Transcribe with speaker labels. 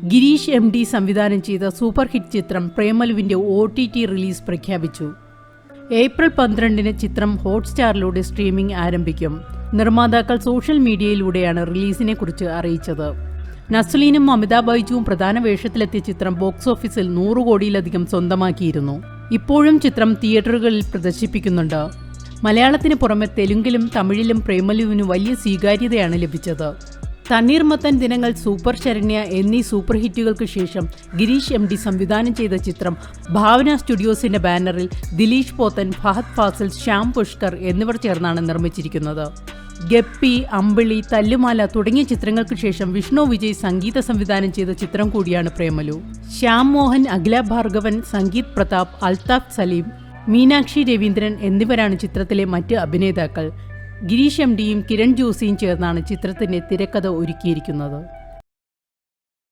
Speaker 1: Girish M D സംവിധാനം ചെയ്ത super hit ചിത്രം പ്രേമലുവിന്റെ OTT റിലീസ് പ്രഖ്യാപിച്ചു. ഏപ്രിൽ 12-ന് ചിത്രം ഹോട്ട്സ്റ്റാറിലൂടെ സ്ട്രീമിംഗ് ആരംഭിക്കും. നിർമ്മാതാക്കൾ സോഷ്യൽ മീഡിയയിലൂടെയാണ് റിലീസിനെ കുറിച്ച് അറിയിച്ചത്. നസ്ലീനും അമിതാഭ് ബൈജുവും പ്രധാന വേഷത്തിലെത്തിയ ചിത്രം ബോക്സ് ഓഫീസിൽ 100 കോടിയിലധികം സ്വന്തമാക്കിയിരുന്നു. ഇപ്പോഴും ചിത്രം തിയേറ്ററുകളിൽ പ്രദർശിപ്പിക്കുന്നുണ്ട്. മലയാളത്തിന് പുറമെ തെലുങ്കിലും തമിഴിലും പ്രേമലുവിന് വലിയ സ്വീകാര്യതയാണ് ലഭിച്ചത്. തണ്ണീർമത്തൻ ദിനങ്ങൾ, സൂപ്പർ ശരണ്യ എന്നീ സൂപ്പർ ഹിറ്റുകൾക്ക് ശേഷം ഗിരീഷ് എം ഡി സംവിധാനം ചെയ്ത ചിത്രം ഭാവന സ്റ്റുഡിയോസിന്റെ ബാനറിൽ ദിലീഷ് പോത്തൻ, ഫഹദ് ഫാസിൽ, ശ്യാം പുഷ്കർ എന്നിവർ ചേർന്നാണ് നിർമ്മിച്ചിരിക്കുന്നത്. ഗപ്പി, അമ്പിളി, തല്ലുമാല തുടങ്ങിയ ചിത്രങ്ങൾക്ക് ശേഷം വിഷ്ണു വിജയ് സംഗീത സംവിധാനം ചെയ്ത ചിത്രം കൂടിയാണ് പ്രേമലു. ശ്യാം മോഹൻ, അഖില ഭാർഗവൻ, സംഗീത് പ്രതാപ്, അൽതാഫ് സലീം, മീനാക്ഷി രവീന്ദ്രൻ എന്നിവരാണ് ചിത്രത്തിലെ മറ്റ് അഭിനേതാക്കൾ. ഗിരീഷ് എം ഡിയും കിരൺ ജോസിയും ചേർന്നാണ് ചിത്രത്തിന്റെ തിരക്കഥ ഒരുക്കിയിരിക്കുന്നത്.